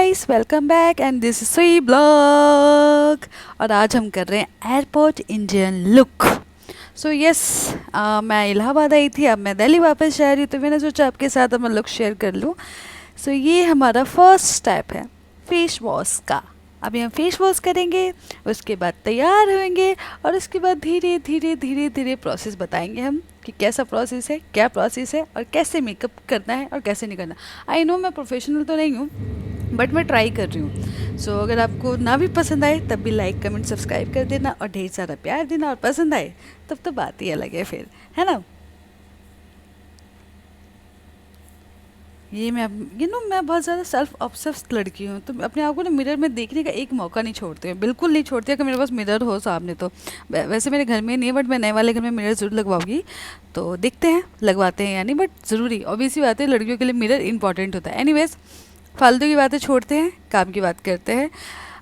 Guys, welcome back and this is सुई blog. और आज हम कर रहे हैं airport Indian look. So yes, मैं इलाहाबाद आई थी, अब मैं दिल्ली वापस जा रही हूँ, तो मैंने सोचा आपके साथ मैं लुक शेयर कर लूँ। सो ये हमारा फर्स्ट स्टेप है फेस वॉश का। अभी हम फेस वॉश करेंगे, उसके बाद तैयार होंगे और उसके बाद धीरे धीरे धीरे धीरे प्रोसेस बताएंगे हम कि कैसा प्रोसेस है, क्या प्रोसेस है और कैसे मेकअप करना है और कैसे नहीं करना। आई नो मैं प्रोफेशनल तो नहीं हूँ, बट मैं ट्राई कर रही हूँ। सो अगर आपको ना भी पसंद आए तब भी लाइक कमेंट सब्सक्राइब कर देना और ढेर सारा प्यार देना, और पसंद आए तब तो बात ही अलग है फिर, है ना। ये मैं बहुत ज़्यादा सेल्फ ऑब्सेस्ड लड़की हूँ, तो अपने आप को ना मिरर में देखने का एक मौका नहीं छोड़ती हूँ, बिल्कुल नहीं छोड़ती है कि मेरे पास मिरर हो सामने। तो वैसे मेरे घर में नहीं है, बट मैं नए वाले घर में मिरर ज़रूर लगवाऊंगी। तो देखते हैं लगवाते हैं या नहीं, बट ज़रूरी ऑब्वियसली बात है, लड़कियों के लिए मिरर इंपॉर्टेंट होता है। एनीवेज, फालतू की बातें छोड़ते हैं, काम की बात करते हैं।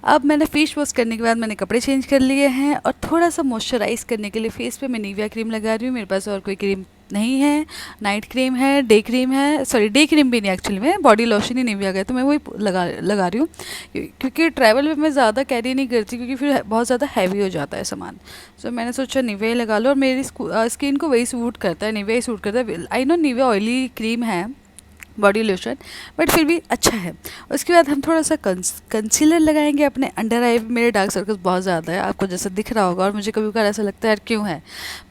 अब मैंने फेस वॉश करने के बाद मैंने कपड़े चेंज कर लिए हैं और थोड़ा सा मॉइस्चराइज़ करने के लिए फेस पे मैं निविया क्रीम लगा रही हूँ। मेरे पास और कोई क्रीम नहीं है, नाइट क्रीम है, डे क्रीम है, सॉरी डे क्रीम भी नहीं, एक्चुअली में बॉडी लोशन ही निविया का, तो मैं वही लगा रही हूँ। क्योंकि ट्रैवल में मैं ज़्यादा कैरी नहीं करती, क्योंकि फिर बहुत ज़्यादा हैवी हो जाता है सामान। सो मैंने सोचा निविया ही लगा लो, और मेरी स्किन को वही सूट करता है, निविया ही सूट करता है। I know Nivea oily cream है, बॉडी लोशन, बट फिर भी अच्छा है। उसके बाद हम थोड़ा सा कंसीलर लगाएंगे अपने अंडर आई। मेरे डार्क सर्कल्स बहुत ज़्यादा है, आपको जैसा दिख रहा होगा, और मुझे कभी कभार ऐसा लगता है यार क्यों है,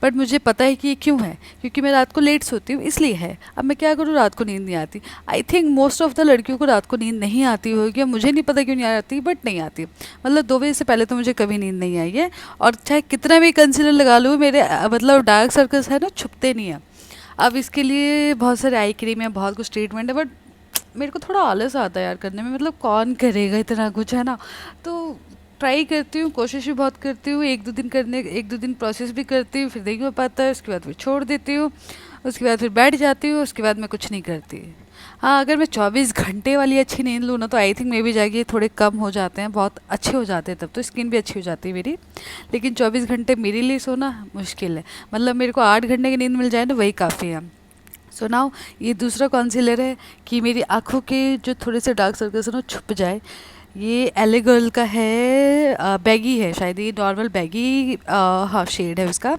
बट मुझे पता है कि ये क्यों है, क्योंकि मैं रात को लेट सोती हूँ, इसलिए है। अब मैं क्या करूँ, रात को नींद नहीं आती। I think most of the लड़कियों को रात को नींद नहीं आती होगी, मुझे नहीं पता क्यों नहीं आती, बट नहीं आती। मतलब 2 बजे से पहले तो मुझे कभी नींद नहीं आई है, और चाहे कितना भी कंसीलर लगा लूँ, मेरे मतलब डार्क सर्कल्स है ना, छुपते नहीं हैं। अब इसके लिए बहुत सारे आई क्रीम है, बहुत कुछ ट्रीटमेंट है, बट मेरे को थोड़ा आलस आता है यार करने में, मतलब कौन करेगा इतना कुछ, है ना। तो ट्राई करती हूँ, कोशिश भी बहुत करती हूँ, 1-2 दिन प्रोसेस भी करती हूँ, फिर नहीं हो पाता है, उसके बाद फिर छोड़ देती हूँ, उसके बाद फिर बैठ जाती हूँ, उसके बाद मैं कुछ नहीं करती। हाँ, अगर मैं 24 घंटे वाली अच्छी नींद लूँ ना, तो आई थिंक मे भी जाके थोड़े कम हो जाते हैं, बहुत अच्छे हो जाते हैं, तब तो स्किन भी अच्छी हो जाती है मेरी। लेकिन 24 घंटे मेरे लिए सोना मुश्किल है, मतलब मेरे को 8 घंटे की नींद मिल जाए ना, वही काफ़ी है। सो नाउ ये दूसरा कंसीलर है कि मेरी आँखों के जो थोड़े से डार्क सर्कल्स हैं ना, छुप जाए। ये एले गर्ल का है, बैगी है शायद, ये नॉर्मल बैगी हाँ शेड है उसका।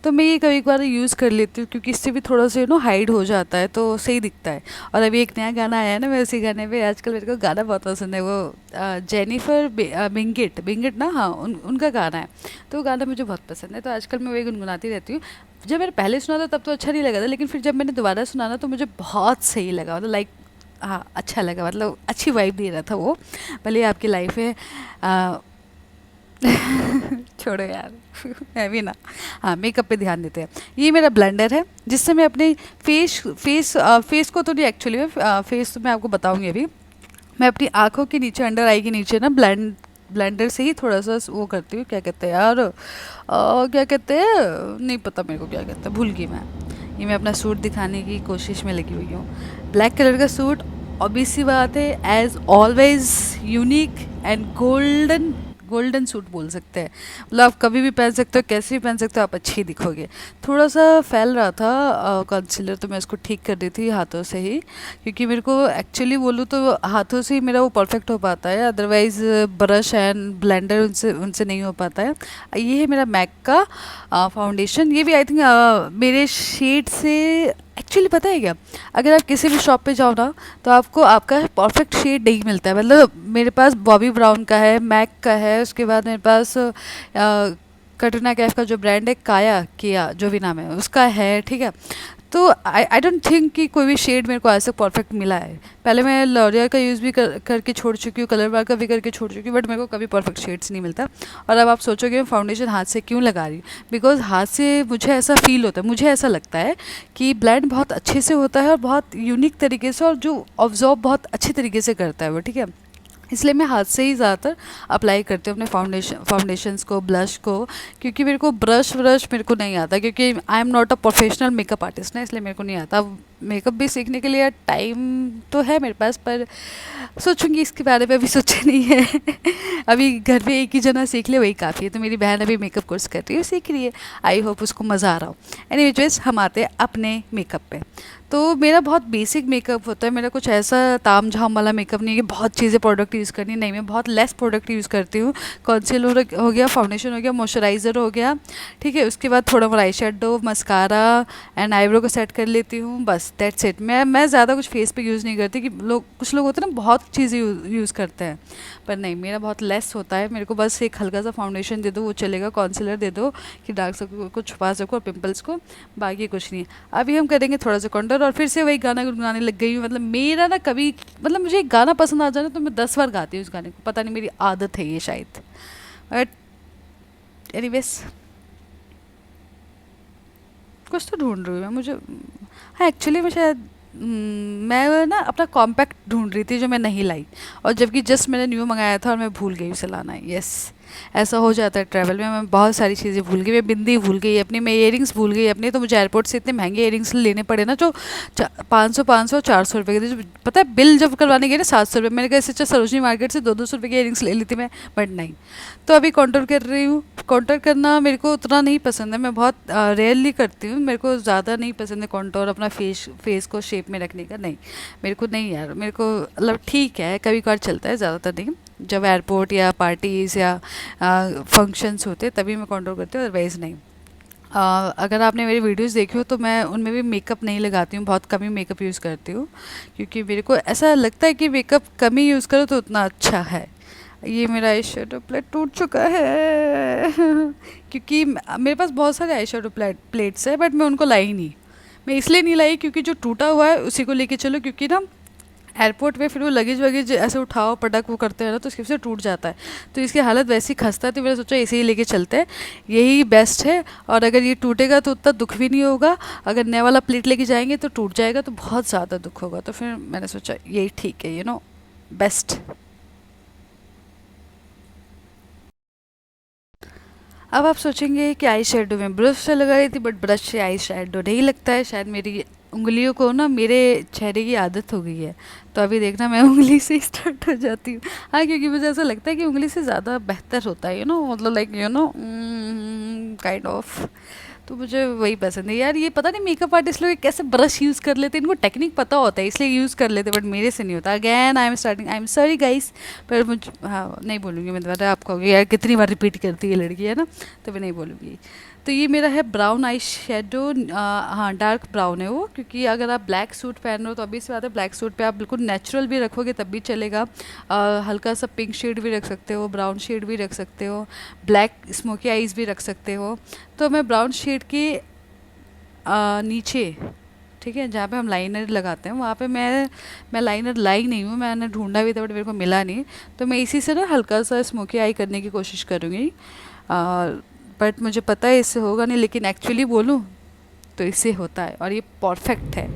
तो मैं ये कभी कभार यूज़ कर लेती हूँ, क्योंकि इससे भी थोड़ा सा हाइड हो जाता है, तो सही दिखता है। और अभी एक नया गाना आया है ना, मैं उसी गाने पे आजकल, मेरे को गाना बहुत पसंद है, वो जेनिफर बिंगेट बिंगेट ना, हाँ उनका गाना है। तो वो गाना मुझे बहुत पसंद है, तो आजकल मैं वही गुनगुनाती रहती हूँ। जब मैंने पहले सुना था तब तो अच्छा नहीं लगा था, लेकिन फिर जब मैंने दोबारा सुना ना, तो मुझे बहुत सही लगा, मतलब लाइक हाँ अच्छा लगा, मतलब अच्छी वाइब दे रहा था वो। भले आपकी लाइफ है छोड़ो यार मैं भी ना। हाँ, मेकअप पे ध्यान देते हैं। ये मेरा ब्लेंडर है, जिससे मैं अपने फेस को तो नहीं, एक्चुअली में फेस तो मैं आपको बताऊंगी अभी। मैं अपनी आँखों के नीचे, अंडर आई के नीचे ना, ब्लेंडर से ही थोड़ा सा वो करती हूँ, क्या कहते हैं यार, क्या कहते हैं, नहीं पता मेरे को क्या कहते हैं, भूल गई मैं। ये मैं अपना सूट दिखाने की कोशिश में लगी हुई हूँ, ब्लैक कलर का सूट। ऑब्वियस सी बात है, as always unique and golden, golden suit बोल सकते हैं, मतलब आप कभी भी पहन सकते हो, कैसे भी पहन सकते हो, आप अच्छी दिखोगे। थोड़ा सा फैल रहा था कंसीलर, तो मैं इसको ठीक कर रही थी हाथों से ही, क्योंकि मेरे को एक्चुअली बोलूँ तो हाथों से ही मेरा वो परफेक्ट हो पाता है, अदरवाइज़ ब्रश एंड ब्लेंडर उनसे उनसे नहीं हो पाता है। ये है मेरा मैक का फाउंडेशन, ये भी आई थिंक मेरे शेड से, एक्चुअली पता है क्या, अगर आप किसी भी शॉप पे जाओ ना, तो आपको आपका परफेक्ट शेड नहीं मिलता है। मतलब मेरे पास बॉबी ब्राउन का है, मैक का है, उसके बाद मेरे पास कटरीना कैफ का जो ब्रांड है, काया किया जो भी नाम है उसका है, ठीक है। तो आई डोंट थिंक कि कोई भी शेड मेरे को ऐसे परफेक्ट मिला है। पहले मैं लॉरियल का यूज़ भी करके छोड़ चुकी हूँ, कलर बार का भी करके छोड़ चुकी हूँ, बट मेरे को कभी परफेक्ट शेड्स नहीं मिलता। और अब आप सोचोगे मैं फाउंडेशन हाथ से क्यों लगा रही हूँ, बिकॉज हाथ से मुझे ऐसा फील होता है, मुझे ऐसा लगता है कि ब्लेंड बहुत अच्छे से होता है, और बहुत यूनिक तरीके से, और जो ऑब्जॉर्व बहुत अच्छे तरीके से करता है वो, ठीक है। इसलिए मैं हाथ से ही ज़्यादातर अप्लाई करती हूँ अपने फाउंडेशंस को, ब्लश को, क्योंकि मेरे को ब्रश व्रश मेरे को नहीं आता, क्योंकि I am not a professional makeup artist ना, इसलिए मेरे को नहीं आता। मेकअप भी सीखने के लिए टाइम तो है मेरे पास, पर सोचूंगी इसके बारे में, अभी सोचा नहीं है। अभी घर पे एक ही जना सीख ले वही काफ़ी है। तो मेरी बहन अभी मेकअप कोर्स कर रही है, सीख रही है। आई होप उसको मज़ा आ रहा हो। एनीवेज हम आते हैं अपने मेकअप पे। तो मेरा बहुत बेसिक मेकअप होता है, मेरा कुछ ऐसा ताम झाम वाला मेकअप नहीं है कि बहुत चीज़ें प्रोडक्ट यूज़ करनी, नहीं, मैं बहुत लेस प्रोडक्ट यूज़ करती हूँ। कंसीलर हो गया, फाउंडेशन हो गया, मॉइस्चराइज़र हो गया, ठीक है। उसके बाद थोड़ा मोड़ा eye shadow, mascara and eyebrow को सेट कर लेती हूँ, बस दैट्स इट। मैं ज़्यादा कुछ फेस पे यूज़ नहीं करती, कि कुछ लोग होते हैं ना बहुत चीज़ें यूज़ करते हैं, पर नहीं, मेरा बहुत लेस होता है। मेरे को बस एक हल्का सा फाउंडेशन दे दो वो चलेगा, कंसीलर दे दो कि डार्क सर्कल को छुपा सको और पिंपल्स को, बाकी कुछ नहीं। अभी हम करेंगे थोड़ा सा कंटूर, और फिर से वही गाना गुनगुनाने लग गई हूँ। मतलब मेरा ना कभी, मतलब मुझे एक गाना पसंद आ जाए ना तो मैं 10 बार गाती हूँ उस गाने को, पता नहीं मेरी आदत है ये शायद, बट एनीवेज कुछ तो ढूंढ रही हूँ मैं, मुझे, हाँ एक्चुअली मैं शायद मैं ना अपना कॉम्पैक्ट ढूंढ रही थी जो मैं नहीं लाई, और जबकि जस्ट मैंने न्यू मंगाया था और मैं भूल गई उसे लाना है। यस, ऐसा हो जाता है ट्रैवल में, मैं बहुत सारी चीज़ें भूल गई। मैं बिंदी भूल गई अपनी, मैं इयरिंग्स भूल गई अपनी। तो मुझे एयरपोर्ट से इतने महंगे इयरिंग्स लेने पड़े ना, जो 500 400 रुपये के थे। जो पता है बिल जब करवाने गए ना 700 रुपये, मैंने कहा इससे अच्छा सरोजनी मार्केट से 200 200 रुपये की इयरिंग्स ले ली थी मैं, बट नहीं। तो अभी कॉन्टोर कर रही हूँ। कॉन्टोर करना मेरे को उतना नहीं पसंद है, मैं बहुत रेयरली करती हूँ। मेरे को ज़्यादा नहीं पसंद है कॉन्टोर अपना फेस को शेप में रखने का, नहीं मेरे को नहीं यार। मेरे को मतलब ठीक है, कभी कभार चलता है, ज़्यादातर नहीं। जब एयरपोर्ट या पार्टीज़ या फंक्शंस होते तभी मैं कॉन्टोर करती हूँ, अदरवाइज़ नहीं। अगर आपने मेरी वीडियोस देखी हो तो मैं उनमें भी मेकअप नहीं लगाती हूँ, बहुत कम ही मेकअप यूज़ करती हूँ, क्योंकि मेरे को ऐसा लगता है कि मेकअप कम ही यूज़ करो तो उतना अच्छा है। ये मेरा आई शेडो प्लेट टूट चुका है। क्योंकि मेरे पास बहुत सारे आई शेडो प्लेट्स है, बट मैं उनको लाई नहीं। मैं इसलिए नहीं लाई क्योंकि जो टूटा हुआ है उसी को लेके चलो, क्योंकि ना एयरपोर्ट पे फिर वो लगेज वगेज ऐसे उठाओ पटक वो करते हैं ना, तो इसकी वजह से टूट जाता है। तो इसकी हालत वैसी खस्ता है, तो मैंने सोचा इसे ही लेके चलते हैं, यही बेस्ट है। और अगर ये टूटेगा तो उतना दुख भी नहीं होगा, अगर नया वाला प्लेट लेके जाएंगे तो टूट जाएगा तो बहुत ज़्यादा दुख होगा। तो फिर मैंने सोचा यही ठीक है, बेस्ट। अब आप सोचेंगे कि आई शेडो में ब्रश से लगा रही थी, बट ब्रश से आई शेडो नहीं लगता है। शायद मेरी उंगलियों को ना मेरे चेहरे की आदत हो गई है, तो अभी देखना मैं उंगली से ही स्टार्ट हो जाती हूँ। हाँ, क्योंकि मुझे ऐसा लगता है कि उंगली से ज़्यादा बेहतर होता है, मतलब लाइक काइंड ऑफ। तो मुझे वही पसंद है यार। ये पता नहीं मेकअप आर्टिस्ट लोग कैसे ब्रश यूज़ कर लेते हैं, इनको टेक्निक पता होता है इसलिए यूज़ कर लेते, बट मेरे से नहीं होता। Again I am sorry guys, पर मुझे, हाँ नहीं बोलूँगी मैं दोबारा। आप कहोगे यार कितनी बार रिपीट करती है लड़की, है ना, तो मैं नहीं बोलूँगी। तो ये मेरा है ब्राउन आई शेडो, हाँ डार्क ब्राउन है वो, क्योंकि अगर आप ब्लैक सूट पहन रहे हो तो अभी से बात है, ब्लैक सूट पे आप बिल्कुल नेचुरल भी रखोगे तब भी चलेगा। हल्का सा पिंक शेड भी रख सकते हो, ब्राउन शेड भी रख सकते हो, ब्लैक स्मोकी आईज भी रख सकते हो। तो मैं ब्राउन शेड के नीचे, ठीक है, जहाँ पे हम लाइनर लगाते हैं वहाँ पे मैं लाइनर लाई नहीं हूँ, मैंने ढूंढा भी था बट मेरे को मिला नहीं। तो मैं इसी से ना हल्का सा स्मोकी आई करने की कोशिश करूँगी, बट मुझे पता है इससे होगा नहीं, लेकिन एक्चुअली बोलूँ तो इससे होता है, और ये परफेक्ट है,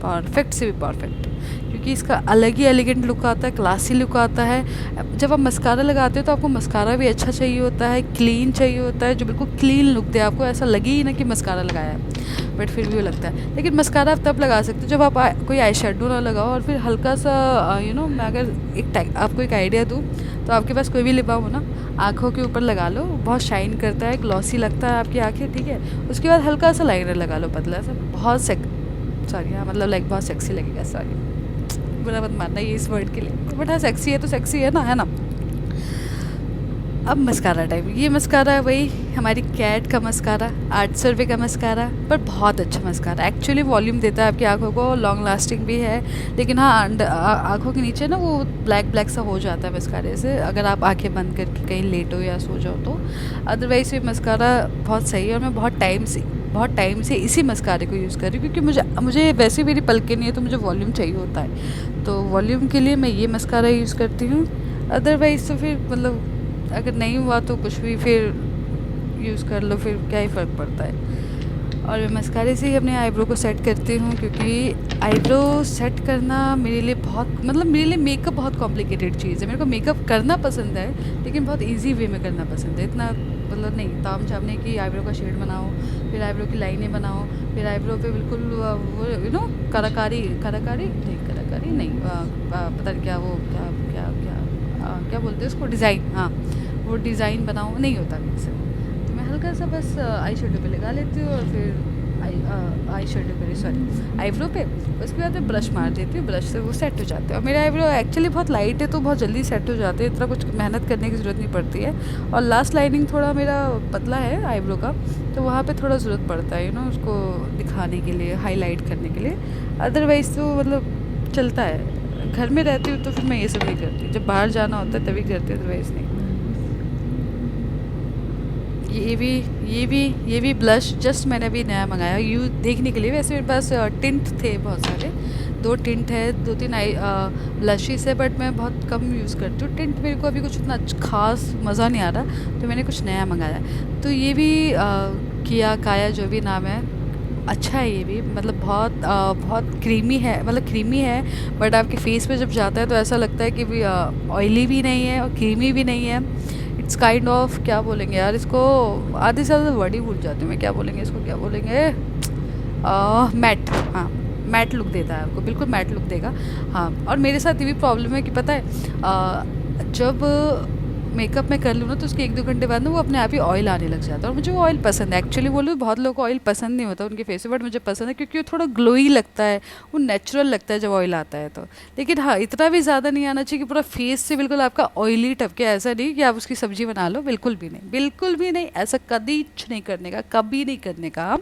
परफेक्ट से भी परफेक्ट, क्योंकि इसका अलग ही एलिगेंट लुक आता है, क्लासी लुक आता है। जब आप मस्कारा लगाते हो तो आपको मस्कारा भी अच्छा चाहिए होता है, क्लीन चाहिए होता है, जो बिल्कुल क्लीन लुक दे, आपको ऐसा लगे ही ना कि मस्कारा लगाया है, बट फिर भी वो लगता है। लेकिन मस्कारा आप तब लगा सकते हो जब आप कोई आई शेडो ना लगाओ, और फिर हल्का सा मैं अगर आपको एक आइडिया दूँ, तो आपके पास कोई भी लिप बाम हो ना, आँखों के ऊपर लगा लो, बहुत शाइन करता है, ग्लॉसी लगता है आपकी आँखें, ठीक है। उसके बाद हल्का सा लाइनर लगा लो पतला सा, बहुत सॉरी, हाँ मतलब लाइक बहुत सेक्सी लगेगा, सॉरी बुरा मत मानना ये इस वर्ड के लिए, बट हाँ सेक्सी है तो सेक्सी है ना, है ना। अब मस्कारा टाइम, ये मस्कारा है वही हमारी कैट का मस्कारा, 800 रुपये का मस्कारा, पर बहुत अच्छा मस्कारा, एक्चुअली वॉल्यूम देता है आपकी आंखों को, लॉन्ग लास्टिंग भी है। लेकिन हाँ आंखों के नीचे ना वो ब्लैक ब्लैक सा हो जाता है मस्कारे से, अगर आप आंखें बंद करके कहीं लेटो या सो जाओ तो। अदरवाइज़ ये मस्कारा बहुत सही है, और मैं बहुत टाइम से इसी मस्कारे को यूज़ कर रही हूँ, क्योंकि मुझे वैसे मेरी पलकें नहीं है तो मुझे वॉल्यूम चाहिए होता है, तो वॉल्यूम के लिए मैं ये मस्कारा यूज़ करती हूँ। अदरवाइज़ तो फिर मतलब अगर नहीं हुआ तो कुछ भी फिर यूज़ कर लो, फिर क्या ही फ़र्क पड़ता है। और मैं मस्कारे से ही अपने आईब्रो को सेट करती हूँ, क्योंकि आईब्रो सेट करना मेरे लिए बहुत, मतलब मेरे लिए मेकअप बहुत कॉम्प्लिकेटेड चीज़ है। मेरे को मेकअप करना पसंद है, लेकिन बहुत इजी वे में करना पसंद है। इतना मतलब नहीं ताम झामने की आईब्रो का शेड बनाओ, फिर आईब्रो की लाइनें बनाओ, फिर आईब्रो पे बिल्कुल वो कलाकारी कलाकारी नहीं, कलाकारी नहीं, पता नहीं क्या वो क्या क्या क्या क्या बोलते हैं उसको, डिज़ाइन, हाँ वो डिज़ाइन बनाओ, नहीं होता मेरे से। तो मैं हल्का सा बस आई शेडो पे लगा लेती हूँ, और फिर आई शेडो पे, सॉरी आईब्रो पे, उसके बाद मैं ब्रश मार देती हूँ, ब्रश से वो सेट हो जाते हैं। और मेरे आईब्रो एक्चुअली बहुत लाइट है, तो बहुत जल्दी सेट हो जाते हैं, इतना कुछ मेहनत करने की ज़रूरत नहीं पड़ती है। और लास्ट लाइनिंग थोड़ा मेरा पतला है आईब्रो का, तो वहाँ पे थोड़ा ज़रूरत पड़ता है उसको दिखाने के लिए, हाईलाइट करने के लिए। अदरवाइज़ तो मतलब चलता है। घर में रहती हूँ तो फिर मैं ये सब नहीं करती, जब बाहर जाना होता है तभी करती हूँ, अदरवाइज़ नहीं। ये भी ये भी ब्लश जस्ट मैंने अभी नया मंगाया यूज देखने के लिए। वैसे मेरे पास टिंट थे बहुत सारे, 2 टिंट है, 2-3 आई ब्लशेस है, बट मैं बहुत कम यूज़ करती हूँ टिंट। मेरे को अभी कुछ उतना ख़ास मज़ा नहीं आ रहा, तो मैंने कुछ नया मंगाया। तो ये भी किया काया जो भी नाम है, अच्छा है ये भी, मतलब बहुत क्रीमी है, मतलब क्रीमी है, बट आपके फेस पे जब जाता है तो ऐसा लगता है कि भी ऑयली भी नहीं है और क्रीमी भी नहीं है। इट्स काइंड ऑफ, क्या बोलेंगे यार इसको, आधे से ज़्यादा वर्ड ही भूल जाती हूँ मैं, क्या बोलेंगे इसको, क्या बोलेंगे, मैट, हाँ मैट लुक देता है आपको, बिल्कुल मैट लुक देगा। हाँ, और मेरे साथ ये भी प्रॉब्लम है कि पता है, जब मेकअप में कर लूँ ना, तो उसके 1-2 घंटे बाद ना वो अपने आप ही ऑयल आने लग जाता है। और मुझे वो ऑयल पसंद है, एक्चुअली बोलूँ बहुत लोगों को ऑयल पसंद नहीं होता उनके फेस पे, बट मुझे पसंद है क्योंकि वो थोड़ा ग्लोई लगता है, वो नेचुरल लगता है जब ऑयल आता है तो। लेकिन हाँ, इतना भी ज़्यादा नहीं आना चाहिए कि पूरा फेस से बिल्कुल आपका ऑयली टपके, ऐसा नहीं कि आप उसकी सब्जी बना लो, बिल्कुल भी नहीं, बिल्कुल भी नहीं, ऐसा कभी नहीं करने का, कभी नहीं करने का।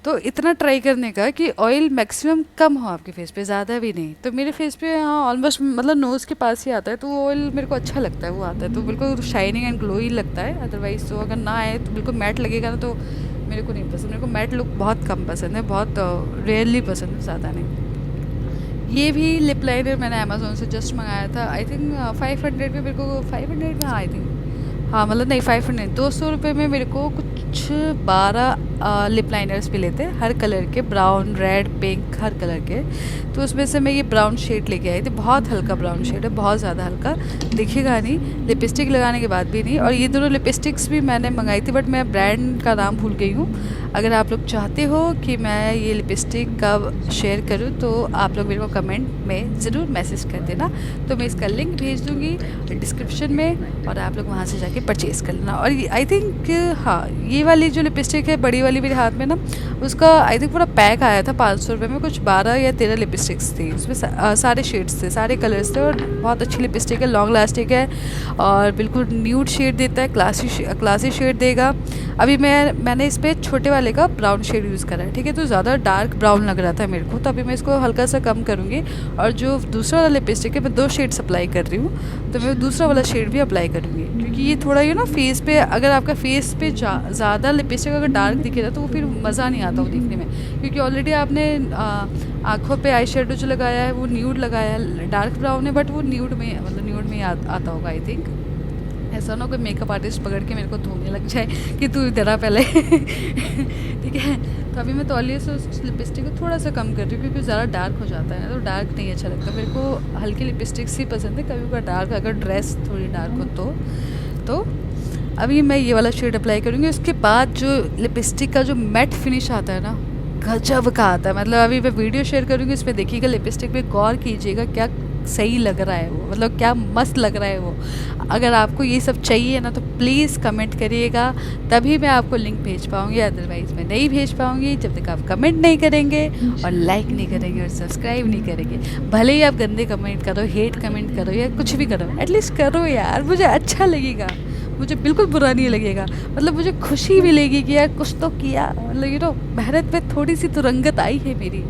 तो इतना ट्राई करने का कि ऑयल मैक्सिमम कम हो आपके फेस पे, ज़्यादा भी नहीं। तो मेरे फेस पे हाँ ऑलमोस्ट मतलब नोज़ के पास ही आता है, तो वो ऑयल मेरे को अच्छा लगता है, वो आता है तो बिल्कुल शाइनिंग एंड ग्लोई लगता है। अदरवाइज़ तो अगर ना आए तो बिल्कुल मैट लगेगा ना, तो मेरे को नहीं पसंद। मेरे को मैट लुक बहुत कम पसंद है, बहुत रेयरली पसंद है, ज़्यादा नहीं। ये भी लिप लाइनर मैंने अमेज़ोन से जस्ट मंगाया था, आई थिंक 500 में, मेरे को 500 में, आई थिंक, हाँ मतलब नहीं 500, 200 रुपये में मेरे को कुछ 12 लिप लाइनर्स मिले थे, हर कलर के, ब्राउन, रेड, पिंक, हर कलर के। तो उसमें से मैं ये ब्राउन शेड लेके आई थी, बहुत हल्का ब्राउन शेड है, बहुत ज़्यादा हल्का, दिखेगा नहीं, लिपस्टिक लगाने के बाद भी नहीं। और ये दोनों लिपस्टिक्स भी मैंने मंगाई थी, बट मैं ब्रांड का नाम भूल गई हूँ। अगर आप लोग चाहते हो कि मैं ये लिपस्टिक कब शेयर करूँ, तो आप लोग मेरे को कमेंट में ज़रूर मैसेज कर देना, तो मैं इसका लिंक भेज दूँगी डिस्क्रिप्शन में, और आप लोग वहाँ से जाके परचेज़ कर लेना। और आई थिंक हाँ, ये वाली जो लिपस्टिक है बड़ी वाली मेरे हाथ में ना, उसका आई थिंक पूरा पैक आया था 500 रुपये में, कुछ 12 या 13 लिपस्टिक्स थी उसमें, सारे शेड्स थे, सारे कलर्स थे, और बहुत अच्छी लिपस्टिक है, लॉन्ग लास्टिक है, और बिल्कुल न्यूड शेड देता है, क्लासी शेड देगा। अभी मैंने इस पर छोटे वाले का ब्राउन शेड यूज़ करा है, ठीक है, तो ज़्यादा डार्क ब्राउन लग रहा था मेरे को, तो अभी मैं इसको हल्का सा कम करूँगी। और जो दूसरा वाला लिपस्टिक है, मैं 2 शेड्स अप्लाई कर रही हूँ, तो मैं दूसरा वाला शेड भी अप्लाई करूँगी, क्योंकि ये थोड़ा ना फेस पे, अगर आपका फेस पे ज़्यादा लिपस्टिक अगर डार्क दिखे ना, तो वो फिर मज़ा नहीं आता वो दिखने में, क्योंकि ऑलरेडी आपने आँखों पे आई शेडो जो लगाया है वो न्यूड लगाया है, डार्क ब्राउन है, बट वो न्यूड में, मतलब न्यूड में आता होगा आई थिंक। ऐसा ना कोई मेकअप आर्टिस्ट पकड़ के मेरे को धोने लग जाए कि तू इधर आ पहले ठीक है। तो अभी मैं तौलिए से उस लिपस्टिक को थोड़ा सा कम कर रही हूँ, क्योंकि ज़्यादा डार्क हो जाता है ना, तो डार्क नहीं अच्छा लगता मेरे को, हल्की लिपस्टिक्स ही पसंद है, कभी कभी डार्क, अगर ड्रेस थोड़ी डार्क हो तो अभी मैं ये वाला शेड अप्लाई करूँगी। उसके बाद जो लिपस्टिक का जो मैट फिनिश आता है ना, गजब का आता है, मतलब अभी मैं वीडियो शेयर करूँगी, उसमें देखिएगा, लिपस्टिक पे गौर कीजिएगा, क्या सही लग रहा है वो, मतलब क्या मस्त लग रहा है वो। अगर आपको ये सब चाहिए ना, तो प्लीज़ कमेंट करिएगा, तभी मैं आपको लिंक भेज पाऊँगी, अदरवाइज़ मैं नहीं भेज पाऊँगी जब तक आप कमेंट नहीं करेंगे और लाइक नहीं करेंगे और सब्सक्राइब नहीं करेंगे। भले ही आप गंदे कमेंट करो, हेट कमेंट करो, या कुछ भी करो, एटलीस्ट करो यार, मुझे अच्छा लगेगा, मुझे बिल्कुल बुरा नहीं लगेगा, मतलब मुझे खुशी मिलेगी कि यार कुछ तो किया, मतलब मेहनत में थोड़ी सी तो रंगत आई है मेरी।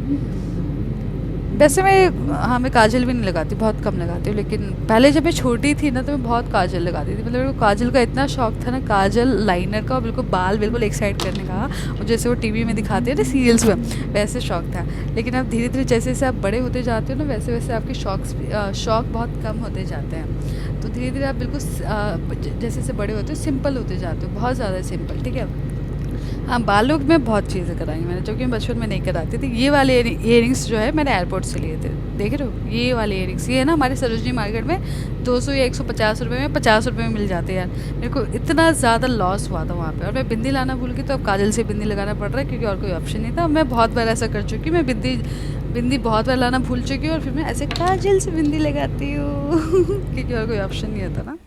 वैसे मैं काजल भी नहीं लगाती, बहुत कम लगाती हूँ, लेकिन पहले जब मैं छोटी थी ना, तो मैं बहुत काजल लगाती थी, मतलब मेरे को काजल का इतना शौक था ना, काजल लाइनर का, और बिल्कुल बाल बिल्कुल एक साइड करने का, और जैसे वो टीवी में दिखाते हैं ना सीरियल्स में, वैसे शौक था। लेकिन अब धीरे धीरे जैसे जैसे आप बड़े होते जाते हो ना, वैसे वैसे आपके शौक बहुत कम होते जाते हैं, तो धीरे धीरे आप बिल्कुल जैसे जैसे बड़े होते हो सिंपल होते जाते हो, बहुत ज़्यादा सिंपल, ठीक है। हाँ, बालों में बहुत चीज़ें कराई मैंने, जो कि मैं बचपन में नहीं कराती थी। ये वाले इयररिंग्स जो है मैंने एयरपोर्ट से लिए थे, देख रहे हो ये वाले इयररिंग्स, ये है ना हमारे सरोजनी मार्केट में 200 या 150 रुपये में, 50 रुपये में मिल जाते हैं यार। मेरे को इतना ज़्यादा लॉस हुआ था वहाँ पे, और मैं बिंदी लाना भूल गई, तो अब काजल से बिंदी लगाना पड़ रहा है, क्योंकि और कोई ऑप्शन नहीं था। मैं बहुत बार ऐसा कर चुकी, मैं बिंदी बिंदी बहुत बार लाना भूल चुकी हूँ, और फिर मैं ऐसे काजल से बिंदी लगाती हूँ क्योंकि और कोई ऑप्शन नहीं होता ना।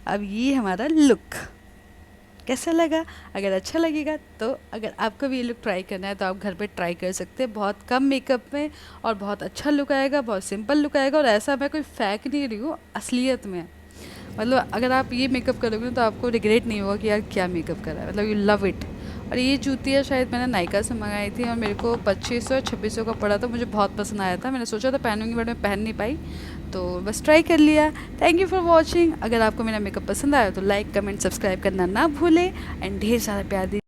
अब ये हमारा लुक कैसा लगा? अगर अच्छा लगेगा तो, अगर आपको भी ये लुक ट्राई करना है तो आप घर पे ट्राई कर सकते हैं, बहुत कम मेकअप में, और बहुत अच्छा लुक आएगा, बहुत सिंपल लुक आएगा। और ऐसा मैं कोई फेंक नहीं रही हूँ, असलियत में। मतलब अगर आप ये मेकअप करोगे ना तो आपको रिग्रेट नहीं होगा कि यार क्या मेकअप करा है, मतलब यू लव इट। और ये जूतियाँ शायद मैंने नायका से मंगाई थी, और मेरे को 2500 2600 का पड़ा था। मुझे बहुत पसंद आया था, मैंने सोचा था पहनूंगी बट मैं पहन नहीं पाई, तो बस ट्राई कर लिया। Thank you for watching. अगर आपको मेरा मेकअप पसंद आया तो लाइक कमेंट सब्सक्राइब करना ना भूलें, एंड ढेर सारा प्यार दीजिए।